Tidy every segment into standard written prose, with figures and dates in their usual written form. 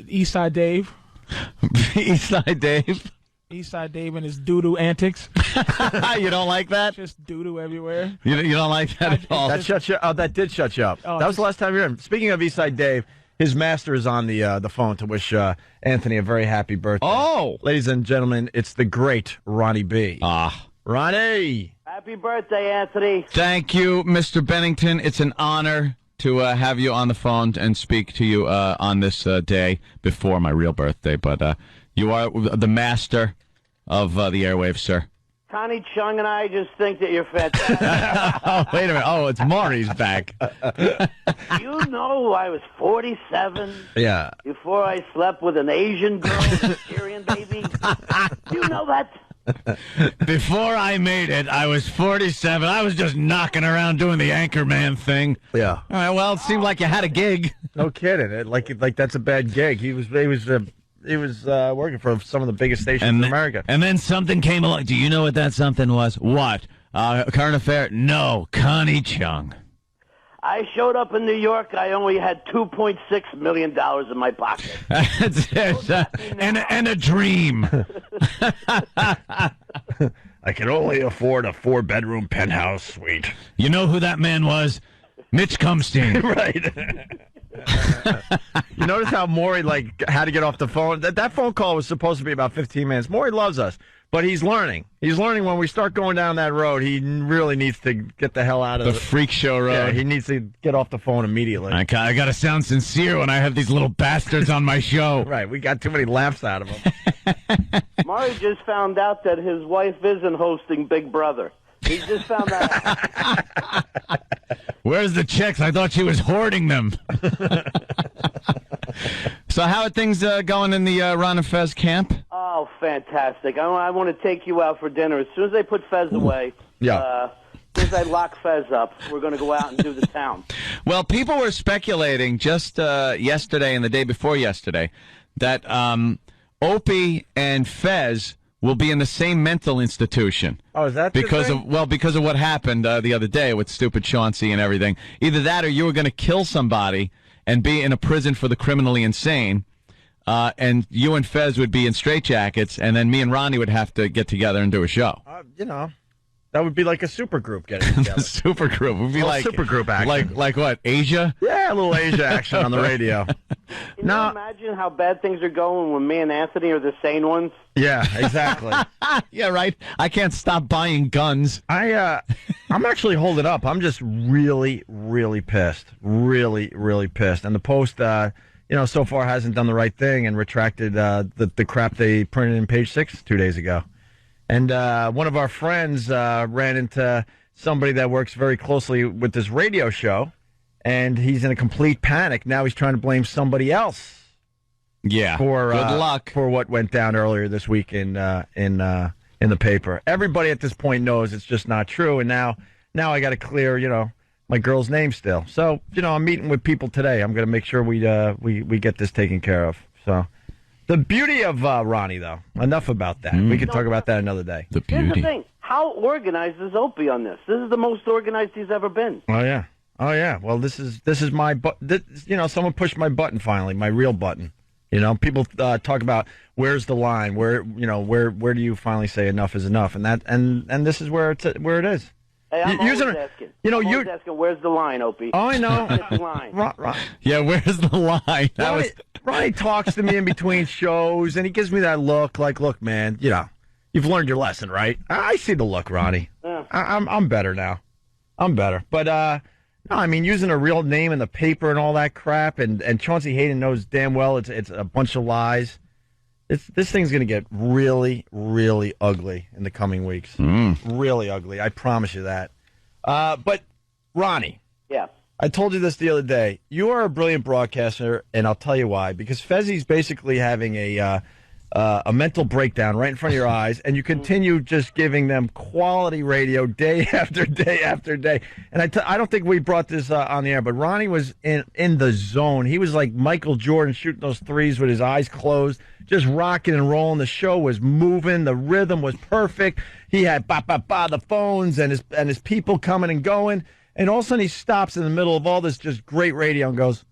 Eastside Dave. Eastside Dave. Eastside Dave and his doo-doo antics. You don't like that? Just doo-doo everywhere. You don't like that at all? That shut you. Oh, that did shut you up. Oh, that was the last time you heard him. Speaking of Eastside Dave, his master is on the phone to wish Anthony a very happy birthday. Oh, ladies and gentlemen, it's the great Ronnie B. Ronnie. Happy birthday, Anthony. Thank you, Mr. Bennington. It's an honor to have you on the phone and speak to you on this day before my real birthday. But you are the master of the airwaves, sir. Connie Chung and I just think that you're fantastic. Oh, wait a minute. Oh, it's Maury's back. You know I was 47 Yeah. before I slept with an Asian girl, a Syrian baby. Do you know that? Before I made it, I was 47. I was just knocking around doing the Anchorman thing. Yeah. All right, well, it seemed like you had a gig. No kidding. Like that's a bad gig. He was working for some of the biggest stations in America. And then something came along. Do you know what that something was? What? Current affair? No, Connie Chung. I showed up in New York. I only had $2.6 million in my pocket. and a dream. I can only afford a 4-bedroom penthouse suite. You know who that man was? Mitch Cumstein. Right. You notice how Maury had to get off the phone? That phone call was supposed to be about 15 minutes. Maury loves us, but he's learning. He's learning when we start going down that road, he really needs to get the hell out of the freak show road. Yeah, he needs to get off the phone immediately. I got to sound sincere when I have these little bastards on my show. Right, we got too many laughs out of them. Maury just found out that his wife isn't hosting Big Brother. He just found that out. Where's the checks? I thought she was hoarding them. So how are things going in the Ron and Fez camp? Oh, fantastic. I want to take you out for dinner. As soon as they put Fez away, as soon as I lock Fez up, we're going to go out and do the town. Well, people were speculating just yesterday and the day before yesterday that Opie and Fez will be in the same mental institution. Oh, is that because of what happened the other day with stupid Chauncey and everything? Either that or you were going to kill somebody and be in a prison for the criminally insane, and you and Fez would be in straitjackets, and then me and Ronnie would have to get together and do a show. That would be like a supergroup getting together. Supergroup would be like supergroup action. Like what? Asia? Yeah, a little Asia action on the radio. Can you imagine how bad things are going when me and Anthony are the sane ones? Yeah, exactly. Yeah, right. I can't stop buying guns. I'm actually holding up. I'm just really, really pissed. Really, really pissed. And the Post, so far hasn't done the right thing and retracted the crap they printed in Page 6 2 days ago. And one of our friends ran into somebody that works very closely with this radio show, and he's in a complete panic. Now he's trying to blame somebody else. Yeah. For good luck for what went down earlier this week in the paper. Everybody at this point knows it's just not true, and now I got to clear my girl's name still. So I'm meeting with people today. I'm going to make sure we get this taken care of. So. The beauty of Ronnie, though, enough about that. We can talk about that another day. The beauty. Here's the thing. How organized is Opie on this? This is the most organized he's ever been. Oh, yeah. Well, this is my someone pushed my button finally, my real button. People talk about where's the line, where do you finally say enough is enough, and this is where it is. Hey, I'm always asking. Always asking, where's the line, Opie? Oh, I know. Where's the line? Yeah, where's the line? Ronnie talks to me in between shows, and he gives me that look, like, look, man, you've learned your lesson, right? I see the look, Ronnie. Yeah. I'm better now. I'm better. But, no, I mean, using a real name in the paper and all that crap, and Chauncey Hayden knows damn well it's a bunch of lies. This thing's going to get really, really ugly in the coming weeks. Really ugly. I promise you that. But, Ronnie. Yeah. I told you this the other day. You are a brilliant broadcaster, and I'll tell you why. Because Fezzi's basically having a mental breakdown right in front of your eyes, and you continue just giving them quality radio day after day after day. And I don't think we brought this on the air, but Ronnie was in the zone. He was like Michael Jordan shooting those threes with his eyes closed, just rocking and rolling. The show was moving. The rhythm was perfect. He had the phones and his people coming and going. And all of a sudden he stops in the middle of all this just great radio and goes,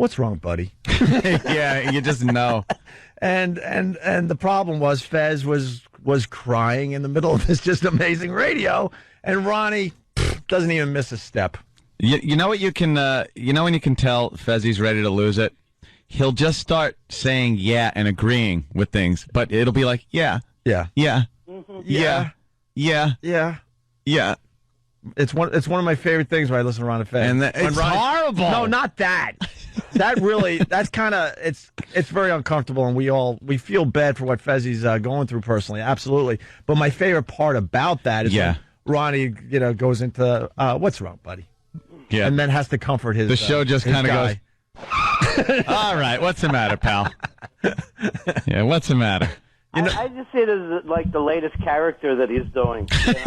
what's wrong, buddy? Yeah, you just know. And the problem was Fez was crying in the middle of this just amazing radio, and Ronnie doesn't even miss a step. You know what you can, when you can tell Fezzi's ready to lose it? He'll just start saying yeah and agreeing with things, but it'll be like, yeah. Yeah. Yeah. Mm-hmm. Yeah. Yeah. Yeah. Yeah. It's one of my favorite things when I listen to Ron and Fez. And it's horrible. No, not that. That's kind of, it's very uncomfortable, and we feel bad for what Fezzi's going through personally, absolutely. But my favorite part about that is when Ronnie, goes into, what's wrong, buddy? Yeah. And then has to comfort his The show just kind of goes, all right, what's the matter, pal? Yeah, what's the matter? I just see it as like the latest character that he's doing. You know?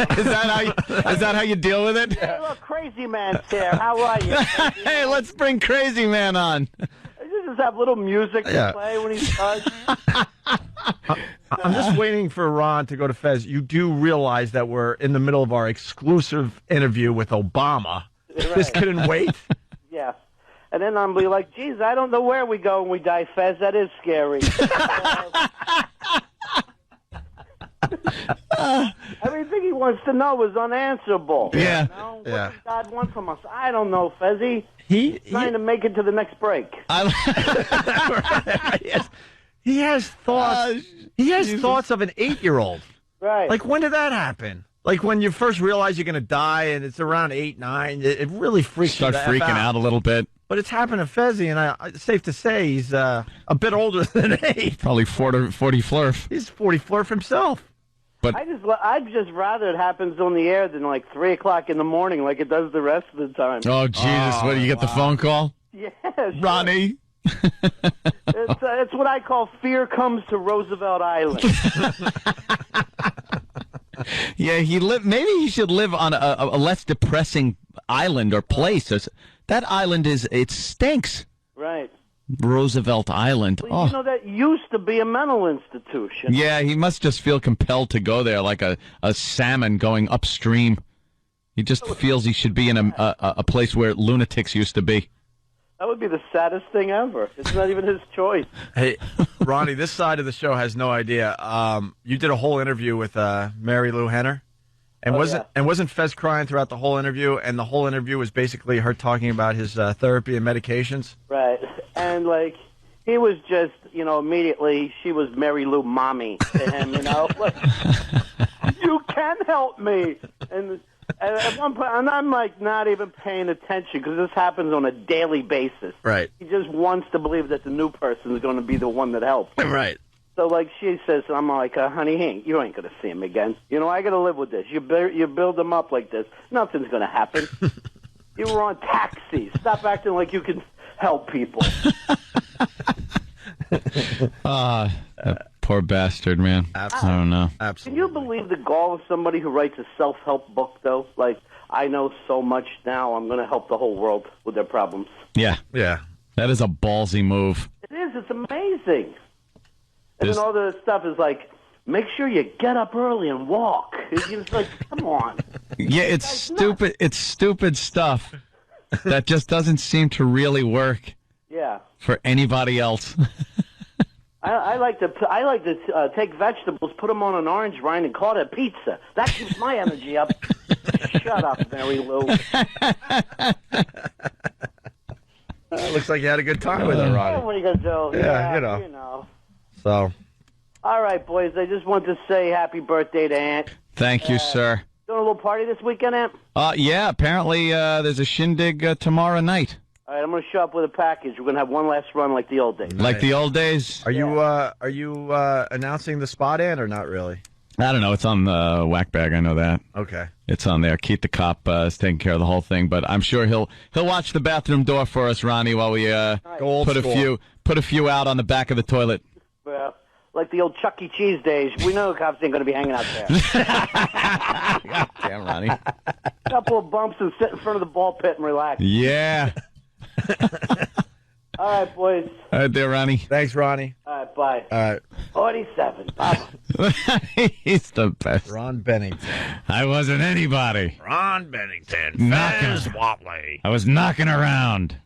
Is that how you deal with it? Hey, look, Crazy Man's here. How are you? Hey, let's bring Crazy Man on. You just have little music to play when he starts. I'm just waiting for Ron to go to Fez. You do realize that we're in the middle of our exclusive interview with Obama. Right. This couldn't wait. Yeah. And then I'm be like, geez, I don't know where we go when we die, Fez. That is scary. Everything he wants to know is unanswerable. Yeah. You know? What does God want from us? I don't know, Fezzy. He's trying to make it to the next break. Yes. He has thoughts. He has thoughts of an 8-year-old. Right. Like, when did that happen? Like, when you first realize you're going to die, and it's around 8, 9, it really freaks you Start freaking out a little bit. But it's happened to Fezzy, and it's safe to say he's a bit older than 8. Probably 40-flourf. He's 40-flourf himself. But I'd just rather it happens on the air than like 3 o'clock in the morning, like it does the rest of the time. oh, Jesus, what, do you get the phone call? Yeah, sure. Ronnie? It's what I call fear comes to Roosevelt Island. Yeah, maybe he should live on a less depressing island or place. That island it stinks. Right. Roosevelt Island. Well, you know, that used to be a mental institution. Yeah, he must just feel compelled to go there like a salmon going upstream. He just feels he should be in a place where lunatics used to be. That would be the saddest thing ever. It's not even his choice. Hey, Ronnie, this side of the show has no idea. You did a whole interview with Mary Lou Henner, and wasn't Fez crying throughout the whole interview? And the whole interview was basically her talking about his therapy and medications. Right, and like he was just, immediately she was Mary Lou mommy to him. Like, you can help me, and at one point, and I'm like not even paying attention because this happens on a daily basis. Right. He just wants to believe that the new person is going to be the one that helps. Right. So, like she says, I'm like, honey, you ain't going to see him again. I got to live with this. You build him up like this. Nothing's going to happen. You were on Taxi. Stop acting like you can help people. Poor bastard, man. Absolutely. I don't know. Absolutely. Can you believe the gall of somebody who writes a self-help book, though? Like, I know so much now, I'm going to help the whole world with their problems. Yeah. Yeah. That is a ballsy move. It is. It's amazing. And then all the stuff is like, make sure you get up early and walk. It's like, come on. Yeah, it's stupid. Nuts. It's stupid stuff that just doesn't seem to really work. Yeah. For anybody else. I like to take vegetables, put them on an orange rind, and call it a pizza. That keeps my energy up. Shut up, Mary Lou. Looks like you had a good time with her, Ronnie. What are you going to do? Yeah, you know. So. All right, boys. I just want to say happy birthday to Ant. Thank you, sir. Doing a little party this weekend, Ant? Yeah, apparently there's a shindig tomorrow night. All right, I'm going to show up with a package. We're going to have one last run like the old days. Like the old days? Are you announcing the spot, Ant, or not really? I don't know. It's on the whack bag. I know that. Okay. It's on there. Keith the Cop is taking care of the whole thing, but I'm sure he'll watch the bathroom door for us, Ronnie, while we put a few out on the back of the toilet. Well, like the old Chuck E. Cheese days, we know the cops ain't going to be hanging out there. God damn, Ronnie. A couple of bumps and sit in front of the ball pit and relax. Yeah. All right, boys. All right there, Ronnie. Thanks, Ronnie. All right, bye. All right. 47. Bye. He's the best. Ron Bennington. I wasn't anybody. Ron Bennington. Fez Watley. I was knocking around.